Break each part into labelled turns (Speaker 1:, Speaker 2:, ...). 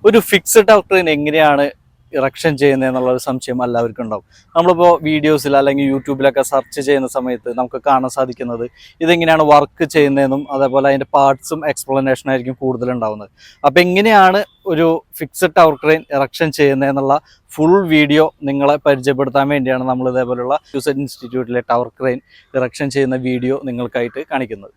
Speaker 1: ഒരു fixed tower crane എങ്ങനെയാണ് erection ചെയ്യുന്നത് എന്നുള്ളൊരു സംശയം എല്ലാവർക്കും ഉണ്ടാവും. നമ്മളിപ്പോൾ വീഡിയോസിൽ അല്ലെങ്കിൽ യൂട്യൂബിലൊക്കെ സെർച്ച് ചെയ്യുന്ന സമയത്ത് നമുക്ക് കാണാൻ സാധിക്കുന്നത് ഇതെങ്ങനെയാണ് വർക്ക് ചെയ്യുന്നതെന്നും അതേപോലെ അതിൻ്റെ പാർട്സും എക്സ്പ്ലനേഷൻ ആയിരിക്കും കൂടുതലുണ്ടാവുന്നത്. അപ്പോൾ എങ്ങനെയാണ് ഒരു ഫിക്സഡ് ടവർ ക്രെയിൻ ഇറക്ഷൻ ചെയ്യുന്നതെന്നുള്ള ഫുൾ വീഡിയോ നിങ്ങളെ പരിചയപ്പെടുത്താൻ വേണ്ടിയാണ് നമ്മൾ ഇതേപോലുള്ള യൂസർ ഇൻസ്റ്റിറ്റ്യൂട്ടിലെ ടവർ ക്രെയിൻ ഇറക്ഷൻ ചെയ്യുന്ന വീഡിയോ നിങ്ങൾക്കായിട്ട് കാണിക്കുന്നത്.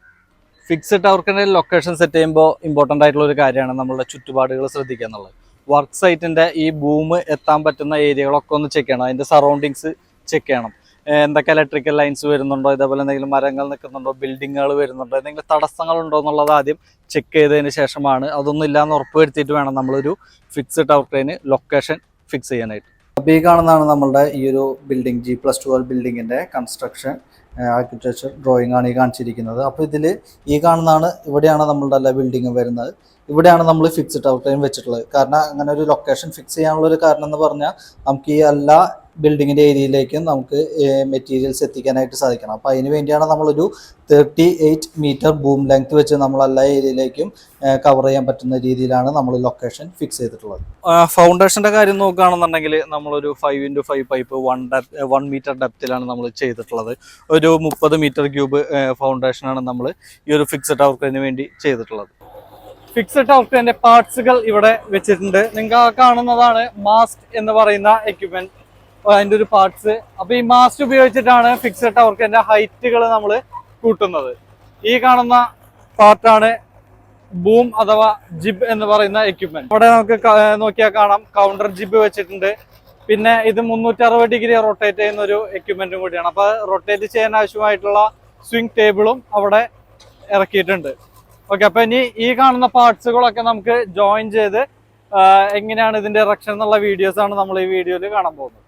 Speaker 1: Fixed tower crane location set ചെയ്യുമ്പോൾ ഇമ്പോർട്ടൻ്റ് ആയിട്ടുള്ള ഒരു കാര്യമാണ് നമ്മളുടെ ചുറ്റുപാടുകൾ ശ്രദ്ധിക്കുക എന്നുള്ളത്. വർക്ക് സൈറ്റിൻ്റെ ഈ ബൂം എത്താൻ പറ്റുന്ന ഏരിയകളൊക്കെ ഒന്ന് ചെക്ക് ചെയ്യണം. അതിൻ്റെ സറൗണ്ടിങ്സ് ചെക്ക് ചെയ്യണം. എന്തൊക്കെ ഇലക്ട്രിക്കൽ ലൈൻസ് വരുന്നുണ്ടോ, ഇതേപോലെ എന്തെങ്കിലും മരങ്ങൾ നിൽക്കുന്നുണ്ടോ, ബിൽഡിങ്ങുകൾ വരുന്നുണ്ടോ, എന്തെങ്കിലും തടസ്സങ്ങളുണ്ടോ എന്നുള്ളത് ആദ്യം ചെക്ക് ചെയ്തതിന് ശേഷമാണ്, അതൊന്നും ഇല്ലാന്ന് ഉറപ്പ് വരുത്തിയിട്ട് വേണം നമ്മളൊരു fixed tower crane location fix ചെയ്യാനായിട്ട്. അപ്പോൾ ഈ കാണുന്നതാണ് നമ്മളുടെ ഈ ഒരു ബിൽഡിംഗ് G+12 ബിൽഡിങ്ങിൻ്റെ കൺസ്ട്രക്ഷൻ ആർക്കിടെക്ചർ ഡ്രോയിങ് ആണ് ഈ കാണിച്ചിരിക്കുന്നത്. അപ്പോൾ ഇതിൽ ഈ കാണുന്നതാണ്, ഇവിടെയാണ് നമ്മളുടെ എല്ലാ ബിൽഡിങ്ങും വരുന്നത്. ഇവിടെയാണ് നമ്മൾ ഫിക്സഡ് ടവർ ക്രെയിൻ വെച്ചിട്ടുള്ളത്. കാരണം അങ്ങനെ ഒരു ലൊക്കേഷൻ ഫിക്സ് ചെയ്യാനുള്ളൊരു കാരണം എന്ന് പറഞ്ഞാൽ നമുക്ക് ഈ എല്ലാ ബിൽഡിങ്ങിൻ്റെ ഏരിയയിലേക്കും നമുക്ക് മെറ്റീരിയൽസ് എത്തിക്കാനായിട്ട് സാധിക്കണം. അപ്പോൾ അതിന് വേണ്ടിയാണ് നമ്മളൊരു 38 മീറ്റർ ബൂം ലെങ്ത് വെച്ച് നമ്മൾ എല്ലാ ഏരിയയിലേക്കും കവർ ചെയ്യാൻ പറ്റുന്ന രീതിയിലാണ് നമ്മൾ ലൊക്കേഷൻ ഫിക്സ് ചെയ്തിട്ടുള്ളത്. ഫൗണ്ടേഷൻ്റെ കാര്യം നോക്കുകയാണെന്നുണ്ടെങ്കിൽ നമ്മളൊരു 5x5 പൈപ്പ് 1 മീറ്റർ ഡെപ്തിലാണ് നമ്മൾ ചെയ്തിട്ടുള്ളത്. ഒരു 30 മീറ്റർ ക്യൂബ് ഫൗണ്ടേഷനാണ് നമ്മൾ ഈ ഒരു ഫിക്സഡ് ടവർ ക്രെയിന് വേണ്ടി ചെയ്തിട്ടുള്ളത്. ഫിക്സഡ് ടവർ ക്രെയിൻ്റെ പാർട്സുകൾ ഇവിടെ വെച്ചിട്ടുണ്ട്. നിങ്ങൾക്ക് കാണുന്നതാണ് മാസ്റ്റ് എന്ന് പറയുന്ന എക്യുപ്മെന്റ്, അതിൻ്റെ ഒരു പാർട്സ്. അപ്പോൾ ഈ മാസ്റ്റ് ഉപയോഗിച്ചിട്ടാണ് ഫിക്സഡ് ടവർ ക്രെയിൻ്റെ ഹൈറ്റുകൾ നമ്മൾ കൂട്ടുന്നത്. ഈ കാണുന്ന പാർട്ടാണ് ബൂം അഥവാ ജിബ് എന്ന് പറയുന്ന എക്യുപ്മെന്റ്. ഇവിടെ നമുക്ക് നോക്കിയാൽ കാണാം കൗണ്ടർ ജിബ് വെച്ചിട്ടുണ്ട്. പിന്നെ ഇത് 360 ഡിഗ്രി റൊട്ടേറ്റ് ചെയ്യുന്ന ഒരു എക്യുപ്മെന്റും കൂടിയാണ്. അപ്പോൾ റൊട്ടേറ്റ് ചെയ്യാൻ ആവശ്യമായിട്ടുള്ള സ്വിംഗ് ടേബിളും അവിടെ ഇറക്കിയിട്ടുണ്ട്. ഓക്കെ, അപ്പൊ ഇനി ഈ കാണുന്ന പാർട്സുകളൊക്കെ നമുക്ക് ജോയിൻ ചെയ്ത് എങ്ങനെയാണ് ഇതിന്റെ ഇറക്ഷൻ എന്നുള്ള വീഡിയോസ് ആണ് നമ്മൾ ഈ വീഡിയോയിൽ കാണാൻ പോകുന്നത്.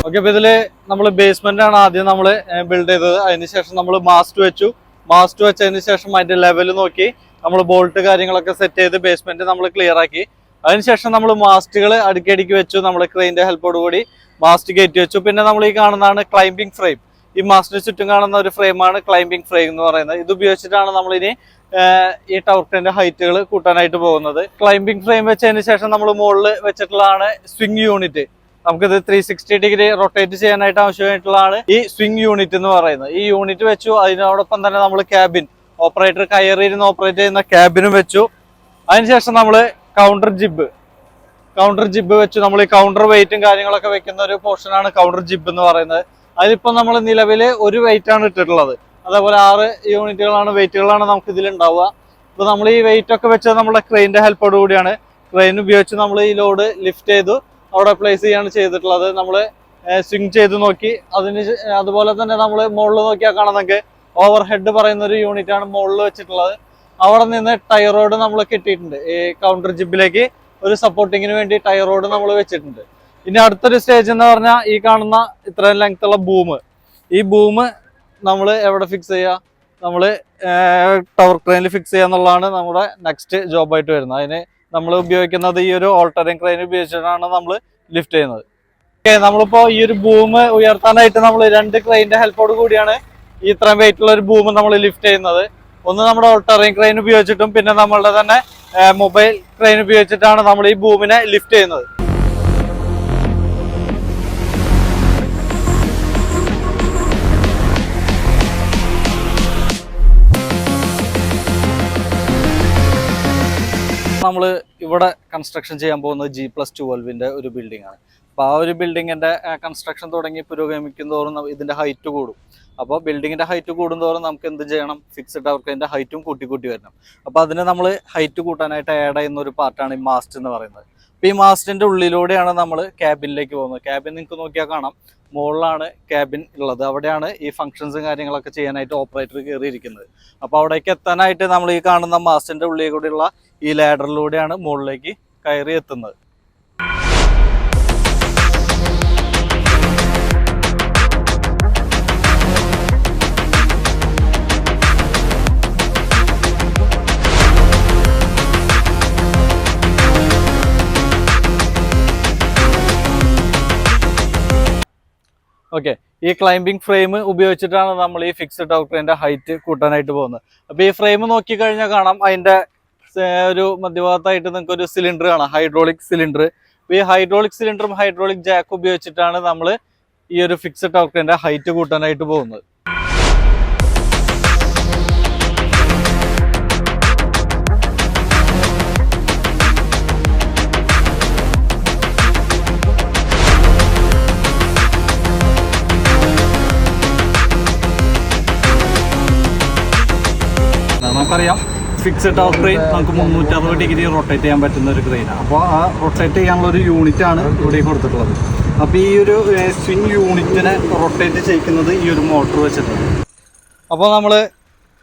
Speaker 1: ഓക്കെ, അപ്പൊ ഇതില് നമ്മൾ ബേസ്മെന്റ് ആണ് ആദ്യം നമ്മൾ ബിൽഡ് ചെയ്തത്. അതിനുശേഷം നമ്മൾ മാസ്റ്റ് വെച്ചതിന് ശേഷം അതിന്റെ ലെവൽ നോക്കി നമ്മൾ ബോൾട്ട് കാര്യങ്ങളൊക്കെ സെറ്റ് ചെയ്ത് ബേസ്മെന്റ് നമ്മൾ ക്ലിയർ ആക്കി. അതിനുശേഷം നമ്മൾ മാസ്റ്റുകൾ അടുക്കി വെച്ചു. നമ്മൾ ക്രെയിൻ്റെ ഹെൽപ്പോട് കൂടി മാസ്റ്റ് കയറ്റി വെച്ചു. പിന്നെ നമ്മൾ ഈ കാണുന്നതാണ് ക്ലൈംബിംഗ് ഫ്രെയിം. ഈ മാസ്റ്റിന് ചുറ്റും കാണുന്ന ഒരു ഫ്രെയിമാണ് ക്ലൈംബിംഗ് ഫ്രെയിം എന്ന് പറയുന്നത്. ഇത് ഉപയോഗിച്ചിട്ടാണ് നമ്മൾ ഇനി ഈ ടവർ ക്രെയിൻ്റെ ഹൈറ്റുകൾ കൂട്ടാനായിട്ട് പോകുന്നത്. ക്ലൈംബിംഗ് ഫ്രെയിം വെച്ചതിന് ശേഷം നമ്മൾ മുകളിൽ വെച്ചിട്ടുള്ളതാണ് സ്വിംഗ് യൂണിറ്റ്. നമുക്കിത് 360 ഡിഗ്രി റൊട്ടേറ്റ് ചെയ്യാനായിട്ട് ആവശ്യമായിട്ടുള്ളതാണ് ഈ സ്വിംഗ് യൂണിറ്റ് എന്ന് പറയുന്നത്. ഈ യൂണിറ്റ് വെച്ചു. അതിനോടൊപ്പം തന്നെ നമ്മൾ ക്യാബിൻ ഓപ്പറേറ്റർ കയറിയിരുന്ന് ഓപ്പറേറ്റ് ചെയ്യുന്ന ക്യാബിനും വെച്ചു. അതിനുശേഷം നമ്മൾ കൗണ്ടർ ജിബ് വെച്ചു. നമ്മൾ ഈ കൗണ്ടർ വെയിറ്റും കാര്യങ്ങളൊക്കെ വെക്കുന്ന ഒരു പോർഷനാണ് കൗണ്ടർ ജിബ് എന്ന് പറയുന്നത്. അതിലിപ്പോൾ നമ്മൾ നിലവിൽ ഒരു വെയിറ്റ് ആണ് ഇട്ടിട്ടുള്ളത്. അതേപോലെ 6 യൂണിറ്റുകളാണ് വെയിറ്റുകളാണ് നമുക്ക് ഇതിൽ ഉണ്ടാവുക. അപ്പോൾ നമ്മൾ ഈ വെയിറ്റ് ഒക്കെ വെച്ചത് നമ്മുടെ ക്രെയിൻ്റെ ഹെൽപ്പോട് കൂടിയാണ്. ക്രെയിൻ ഉപയോഗിച്ച് നമ്മൾ ഈ ലോഡ് ലിഫ്റ്റ് ചെയ്തു അവിടെ പ്ലേസ് ചെയ്യാണ് ചെയ്തിട്ടുള്ളത്. നമ്മൾ സ്വിംഗ് ചെയ്ത് നോക്കി. അതുപോലെ തന്നെ നമ്മൾ മുകളിൽ നോക്കിയാൽ കാണാം, നമുക്ക് ഓവർ ഹെഡ് പറയുന്ന ഒരു യൂണിറ്റ് ആണ് മുകളിൽ വെച്ചിട്ടുള്ളത്. അവിടെ നിന്ന് ടയർ റോഡ് നമ്മൾ കെട്ടിയിട്ടുണ്ട്. ഈ കൗണ്ടർ ജിബിലേക്ക് ഒരു സപ്പോർട്ടിങ്ങിന് വേണ്ടി ടയർ റോഡ് നമ്മൾ വെച്ചിട്ടുണ്ട്. ഇനി അടുത്തൊരു സ്റ്റേജ് എന്ന് പറഞ്ഞാൽ ഈ കാണുന്ന ഇത്രയും ലെങ്ത് ഉള്ള ബൂം. ഈ ബൂം നമ്മൾ എവിടെ ഫിക്സ് ചെയ്യുക? നമ്മൾ ടവർ ക്രെയിനിൽ ഫിക്സ് ചെയ്യുക എന്നുള്ളതാണ് നമ്മുടെ നെക്സ്റ്റ് ജോബായിട്ട് വരുന്നത്. അതിന് നമ്മൾ ഉപയോഗിക്കുന്നത് ഈ ഒരു ഓൾട്ടറിംഗ് ക്രെയിൻ ഉപയോഗിച്ചിട്ടാണ് നമ്മൾ ലിഫ്റ്റ് ചെയ്യുന്നത്. ഓക്കെ, നമ്മളിപ്പോൾ ഈ ഒരു ബൂം ഉയർത്താനായിട്ട് നമ്മൾ 2 ക്രെയിൻ്റെ ഹെൽപ്പോട് കൂടിയാണ് ഈ ഇത്രയും വെയിറ്റ് ഉള്ള ഒരു ബൂം നമ്മൾ ലിഫ്റ്റ് ചെയ്യുന്നത്. ഒന്ന് നമ്മുടെ ഓൾട്ടറിംഗ് ക്രെയിൻ ഉപയോഗിച്ചിട്ടും പിന്നെ നമ്മളുടെ തന്നെ മൊബൈൽ ക്രെയിൻ ഉപയോഗിച്ചിട്ടാണ് നമ്മൾ ഈ ബൂമിനെ ലിഫ്റ്റ് ചെയ്യുന്നത്. നമ്മൾ ഇവിടെ കൺസ്ട്രക്ഷൻ ചെയ്യാൻ പോകുന്നത് G+12 ഒരു ബിൽഡിംഗ് ആണ്. അപ്പോൾ ആ ഒരു ബിൽഡിങ്ങിൻ്റെ കൺസ്ട്രക്ഷൻ തുടങ്ങി പുരോഗമിക്കും തോറും ഇതിൻ്റെ ഹൈറ്റ് കൂടും. അപ്പോൾ ബിൽഡിങ്ങിൻ്റെ ഹൈറ്റ് കൂടുന്തോറും നമുക്ക് എന്ത് ചെയ്യണം? ഫിക്സഡ് ടവർ ക്രെയിൻ്റെ ഹൈറ്റും കൂട്ടി വരണം. അപ്പോൾ അതിന് നമ്മൾ ഹൈറ്റ് കൂട്ടാനായിട്ട് ആഡ് ചെയ്യുന്ന ഒരു പാർട്ടാണ് ഈ മാസ്റ്റ് എന്ന് പറയുന്നത്. അപ്പോൾ ഈ മാസ്റ്റിൻ്റെ ഉള്ളിലൂടെയാണ് നമ്മൾ ക്യാബിനിലേക്ക് പോകുന്നത്. ക്യാബിൻ നിങ്ങൾക്ക് നോക്കിയാൽ കാണാം, മുകളിലാണ് ക്യാബിൻ ഉള്ളത്. അവിടെയാണ് ഈ ഫങ്ഷൻസും കാര്യങ്ങളൊക്കെ ചെയ്യാനായിട്ട് ഓപ്പറേറ്റർ കയറിയിരിക്കുന്നത്. അപ്പോൾ അവിടേക്ക് എത്താനായിട്ട് നമ്മൾ ഈ കാണുന്ന മാസ്റ്റിൻ്റെ ഉള്ളിൽ കൂടെയുള്ള ഈ ലാഡറിലൂടെയാണ് മുകളിലേക്ക് കയറി എത്തുന്നത്. ഓക്കെ, ഈ ക്ലൈംബിംഗ് ഫ്രെയിം ഉപയോഗിച്ചിട്ടാണ് നമ്മൾ ഈ ഫിക്സ്ഡ് ടവർ ക്രെയിൻ്റെ ഹൈറ്റ് കൂട്ടാനായിട്ട് പോകുന്നത്. അപ്പോൾ ഈ ഫ്രെയിം നോക്കിക്കഴിഞ്ഞാൽ കാണാം അതിൻ്റെ ഒരു മധ്യഭാഗത്തായിട്ട് നിങ്ങൾക്ക് ഒരു സിലിണ്ടർ കാണാം, ഹൈഡ്രോളിക് സിലിണ്ടർ. ഈ ഹൈഡ്രോളിക് സിലിണ്ടറും ഹൈഡ്രോളിക് ജാക്ക് ഉപയോഗിച്ചിട്ടാണ് നമ്മൾ ഈ ഒരു ഫിക്സ്ഡ് ടവർ ക്രെയിൻ്റെ ഹൈറ്റ് കൂട്ടാനായിട്ട് പോകുന്നത്. നമുക്കറിയാം ഫിക്സ്ഡ് ടവർ ക്രെയിൻ നമുക്ക് 360 ഡിഗ്രി റൊട്ടേറ്റ് ചെയ്യാൻ പറ്റുന്ന ഒരു ക്രെയിനാണ്. അപ്പോൾ ആ റൊട്ടേറ്റ് ചെയ്യാനുള്ള ഒരു യൂണിറ്റാണ് ഇവിടെ കൊടുത്തിട്ടുള്ളത്. അപ്പോൾ ഈ ഒരു സ്വിംഗ് യൂണിറ്റിനെ റൊട്ടേറ്റ് ചെയ്യിക്കുന്നത് ഈ ഒരു മോട്ടർ വെച്ചിട്ടുണ്ട്. അപ്പോൾ നമ്മൾ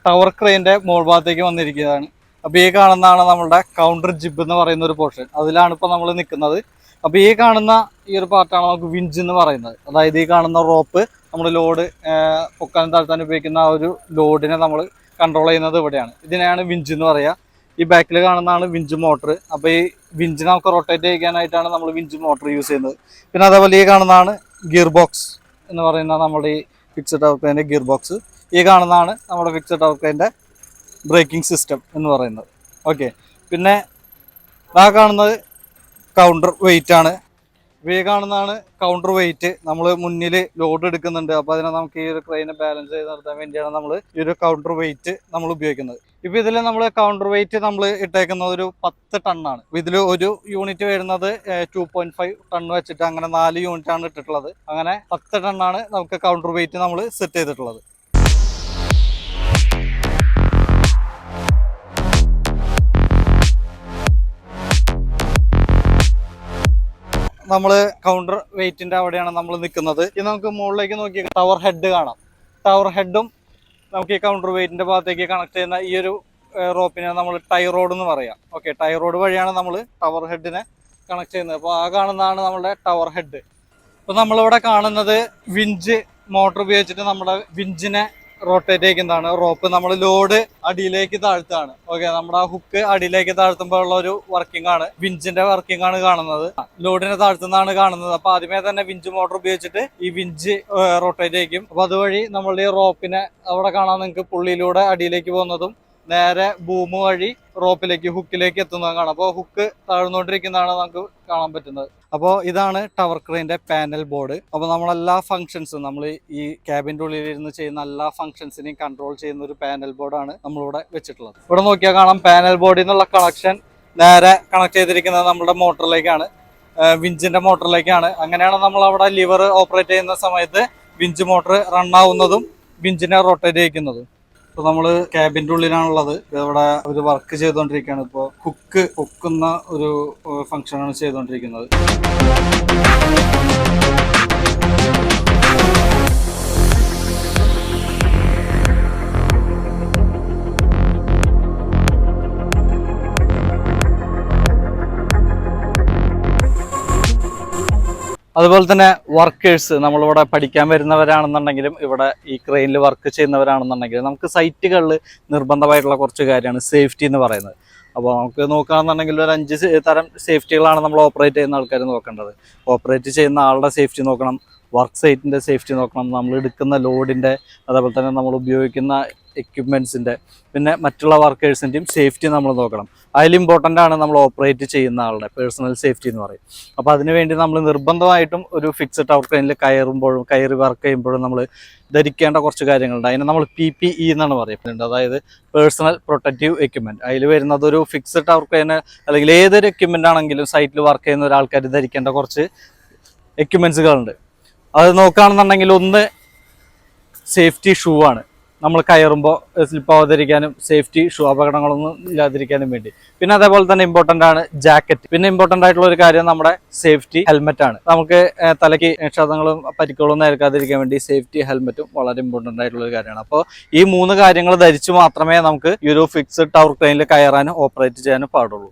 Speaker 1: ടവർ ക്രെയിൻ്റെ മോൾ ഭാഗത്തേക്ക് വന്നിരിക്കുകയാണ്. അപ്പോൾ ഈ കാണുന്നതാണ് നമ്മളുടെ കൗണ്ടർ ജിബ് എന്ന് പറയുന്ന ഒരു പോർഷൻ. അതിലാണ് ഇപ്പോൾ നമ്മൾ നിൽക്കുന്നത്. അപ്പോൾ ഈ കാണുന്ന ഈ ഒരു പാർട്ടാണ് നമുക്ക് വിഞ്ച് എന്ന് പറയുന്നത്. അതായത് ഈ കാണുന്ന റോപ്പ് നമ്മൾ ലോഡ് പൊക്കാനും താഴ്ത്താൻ ഉപയോഗിക്കുന്ന ആ ഒരു ലോഡിനെ നമ്മൾ കൺട്രോൾ ചെയ്യുന്നത് ഇവിടെയാണ്. ഇതിനെയാണ് വിഞ്ച് എന്ന് പറയുക. ഈ ബാക്കിൽ കാണുന്നതാണ് വിഞ്ച് മോട്ടർ. അപ്പോൾ ഈ വിഞ്ച് നമുക്ക് റൊട്ടേറ്റ് ചെയ്യാനായിട്ടാണ് നമ്മൾ വിഞ്ച് മോട്ടർ യൂസ് ചെയ്യുന്നത്. പിന്നെ അതേപോലെ ഈ കാണുന്നതാണ് ഗിയർ ബോക്സ് എന്ന് പറയുന്ന നമ്മുടെ ഈ ഫിക്സ്ഡ് ടവർ ക്രെയിൻ്റെ ഗിയർ ബോക്സ്. ഈ കാണുന്നതാണ് നമ്മുടെ ഫിക്സ്ഡ് ടവർ ക്രെയിൻ്റെ ബ്രേക്കിംഗ് സിസ്റ്റം എന്ന് പറയുന്നത്. ഓക്കെ, പിന്നെ ആ കാണുന്നത് കൗണ്ടർ വെയിറ്റ് ആണ്. ഈ കാണുന്നതാണ് കൗണ്ടർ വെയിറ്റ്. നമ്മൾ മുന്നിൽ ലോഡ് എടുക്കുന്നുണ്ട്. അപ്പോൾ അതിനെ നമുക്ക് ഈ ഒരു ക്രെയിനെ ബാലൻസ് ചെയ്ത് നിർത്താൻ വേണ്ടിയാണ് നമ്മൾ ഈ ഒരു കൗണ്ടർ വെയിറ്റ് നമ്മൾ ഉപയോഗിക്കുന്നത്. ഇപ്പോൾ ഇതിൽ നമ്മൾ കൗണ്ടർ വെയിറ്റ് നമ്മൾ ഇട്ടേക്കുന്നത് ഒരു 10 ടണ്ണാണ്. ഇതിൽ ഒരു യൂണിറ്റ് വരുന്നത് 2.5 ടൺ വെച്ചിട്ട് അങ്ങനെ 4 യൂണിറ്റാണ് ഇട്ടിട്ടുള്ളത്. അങ്ങനെ 10 ടണ്ണാണ് നമുക്ക് കൗണ്ടർ വെയിറ്റ് നമ്മൾ സെറ്റ് ചെയ്തിട്ടുള്ളത്. നമ്മൾ കൗണ്ടർ വെയിറ്റിൻ്റെ അവിടെയാണ് നമ്മൾ നിൽക്കുന്നത്. ഇത് നമുക്ക് മുകളിലേക്ക് നോക്കി ടവർ ഹെഡ് കാണാം. ടവർ ഹെഡും നമുക്ക് ഈ കൗണ്ടർ വെയിറ്റിൻ്റെ ഭാഗത്തേക്ക് കണക്ട് ചെയ്യുന്ന ഈ ഒരു റോപ്പിനെ നമ്മൾ ടൈ റോഡ് എന്ന് പറയാം. ഓക്കെ, ടൈ റോഡ് വഴിയാണ് നമ്മൾ ടവർ ഹെഡിനെ കണക്ട് ചെയ്യുന്നത്. അപ്പോൾ ആ കാണുന്നതാണ് നമ്മുടെ ടവർ ഹെഡ്. അപ്പോൾ നമ്മളിവിടെ കാണുന്നത് വിഞ്ച് മോട്ടർ ഉപയോഗിച്ചിട്ട് നമ്മുടെ വിഞ്ചിനെ റൊട്ടേറ്റ് ചെയ്യുന്നതാണ്. റോപ്പ് നമ്മൾ ലോഡ് അടിയിലേക്ക് താഴ്ത്താണ്. ഓക്കെ, നമ്മുടെ ആ ഹുക്ക് അടിയിലേക്ക് താഴ്ത്തുമ്പോൾ ഉള്ള ഒരു വർക്കിംഗ് ആണ്, വിഞ്ചിന്റെ വർക്കിംഗ് ആണ് കാണുന്നത്. ലോഡിനെ താഴ്ത്തുന്നതാണ് കാണുന്നത്. അപ്പൊ ആദ്യമേ തന്നെ വിഞ്ച് മോട്ടർ ഉപയോഗിച്ചിട്ട് ഈ വിഞ്ച് റൊട്ടേറ്റ് ചെയ്യും. അപ്പൊ അതുവഴി നമ്മളുടെ ഈ റോപ്പിനെ അവിടെ കാണാൻ നിങ്ങൾക്ക് പുള്ളിയിലൂടെ അടിയിലേക്ക് പോകുന്നതും നേരെ ബൂം വഴി റോപ്പിലേക്ക് ഹുക്കിലേക്ക് എത്തുന്നതും കാണാം. അപ്പോൾ ഹുക്ക് താഴ്ന്നുകൊണ്ടിരിക്കുന്നതാണ് നമുക്ക് കാണാൻ പറ്റുന്നത്. അപ്പോൾ ഇതാണ് ടവർ ക്രെയിൻ്റെ പാനൽ ബോർഡ്. അപ്പോൾ നമ്മളെല്ലാ ഫംഗ്ഷൻസും നമ്മൾ ഈ ക്യാബിൻ്റെ ഉള്ളിലിരുന്ന് ചെയ്യുന്ന എല്ലാ ഫംഗ്ഷൻസിനെയും കൺട്രോൾ ചെയ്യുന്ന ഒരു പാനൽ ബോർഡാണ് നമ്മളിവിടെ വെച്ചിട്ടുള്ളത്. ഇവിടെ നോക്കിയാൽ കാണാം പാനൽ ബോർഡിൽ നിന്നുള്ള കണക്ഷൻ നേരെ കണക്ട് ചെയ്തിരിക്കുന്നത് നമ്മുടെ മോട്ടറിലേക്കാണ്, വിഞ്ചിൻ്റെ മോട്ടറിലേക്കാണ്. അങ്ങനെയാണ് നമ്മൾ അവിടെ ലിവർ ഓപ്പറേറ്റ് ചെയ്യുന്ന സമയത്ത് വിഞ്ച് മോട്ടർ റൺ ആവുന്നതും വിഞ്ചിനെ റൊട്ടേറ്റ് ചെയ്യിക്കുന്നതും. ഇപ്പോൾ നമ്മൾ ക്യാബിൻ്റെ ഉള്ളിലാണുള്ളത്. ഇവിടെ ഒരു വർക്ക് ചെയ്തുകൊണ്ടിരിക്കുകയാണ്. ഇപ്പോൾ ഹുക്കുന്ന ഒരു ഫംഗ്ഷനാണ് ചെയ്തുകൊണ്ടിരിക്കുന്നത്. അതുപോലെ തന്നെ വർക്കേഴ്സ് നമ്മളിവിടെ പഠിക്കാൻ വരുന്നവരാണെന്നുണ്ടെങ്കിലും ഇവിടെ ഈ ക്രെയിനിൽ വർക്ക് ചെയ്യുന്നവരാണെന്നുണ്ടെങ്കിലും നമുക്ക് സൈറ്റുകളിൽ നിർബന്ധമായിട്ടുള്ള കുറച്ച് കാര്യമാണ് സേഫ്റ്റി എന്ന് പറയുന്നത്. അപ്പോൾ നമുക്ക് നോക്കുകയാണെന്നുണ്ടെങ്കിൽ ഒരു 5 തരം സേഫ്റ്റികളാണ് നമ്മൾ ഓപ്പറേറ്റ് ചെയ്യുന്ന ആൾക്കാർ നോക്കേണ്ടത്. ഓപ്പറേറ്റ് ചെയ്യുന്ന ആളുടെ സേഫ്റ്റി നോക്കണം, വർക്ക് സൈറ്റിൻ്റെ സേഫ്റ്റി നോക്കണം, നമ്മൾ എടുക്കുന്ന ലോഡിൻ്റെ, അതേപോലെ തന്നെ നമ്മൾ ഉപയോഗിക്കുന്ന എക്യുപ്മെൻറ്റ്സിൻ്റെ, പിന്നെ മറ്റുള്ള വർക്കേഴ്സിൻ്റെയും സേഫ്റ്റി നമ്മൾ നോക്കണം. അതിൽ ഇമ്പോർട്ടൻ്റ് ആണ് നമ്മൾ ഓപ്പറേറ്റ് ചെയ്യുന്ന ആളുടെ പേഴ്സണൽ സേഫ്റ്റി എന്ന് പറയും. അപ്പോൾ അതിനുവേണ്ടി നമ്മൾ നിർബന്ധമായിട്ടും ഒരു ഫിക്സ്ഡ് ടവർ ക്രെയിനിൽ കയറി വർക്ക് ചെയ്യുമ്പോഴും നമ്മൾ ധരിക്കേണ്ട കുറച്ച് കാര്യങ്ങളുണ്ട്. അതിന് നമ്മൾ PPE എന്നാണ് പറയുന്നത്. അതായത് പേഴ്സണൽ പ്രൊട്ടക്റ്റീവ് എക്യുപ്മെൻറ്റ്. അതിൽ വരുന്നത് ഒരു ഫിക്സ്ഡ് ടവർ ക്രെയിന് അല്ലെങ്കിൽ ഏതൊരു എക്യുപ്മെൻ്റ് ആണെങ്കിലും സൈറ്റിൽ വർക്ക് ചെയ്യുന്ന ഒരാൾക്കാർ ധരിക്കേണ്ട കുറച്ച് എക്യുപ്മെൻറ്റ്സുകളുണ്ട്. അത് നോക്കുകയാണെന്നുണ്ടെങ്കിൽ ഒന്ന് സേഫ്റ്റി ഷൂ ആണ്. നമ്മൾ കയറുമ്പോൾ സ്ലിപ്പ് ആവാതിരിക്കാനും സേഫ്റ്റി ഷൂ അപകടങ്ങളൊന്നും ഇല്ലാതിരിക്കാനും വേണ്ടി. പിന്നെ അതേപോലെ തന്നെ ഇമ്പോർട്ടൻ്റ് ആണ് ജാക്കറ്റ്. പിന്നെ ഇമ്പോർട്ടൻ്റ് ആയിട്ടുള്ള ഒരു കാര്യം നമ്മുടെ സേഫ്റ്റി ഹെൽമെറ്റ് ആണ്. നമുക്ക് തലയ്ക്ക് ക്ഷതങ്ങളും പരിക്കുകളും നേരിടാതിരിക്കാൻ വേണ്ടി സേഫ്റ്റി ഹെൽമെറ്റും വളരെ ഇമ്പോർട്ടൻ്റ് ആയിട്ടുള്ള ഒരു കാര്യമാണ്. അപ്പോൾ ഈ 3 കാര്യങ്ങൾ ധരിച്ചു മാത്രമേ നമുക്ക് ഈ ഒരു ഫിക്സ്ഡ് ടവർ ക്രെയിനിൽ കയറാനും ഓപ്പറേറ്റ് ചെയ്യാനും പാടുള്ളൂ.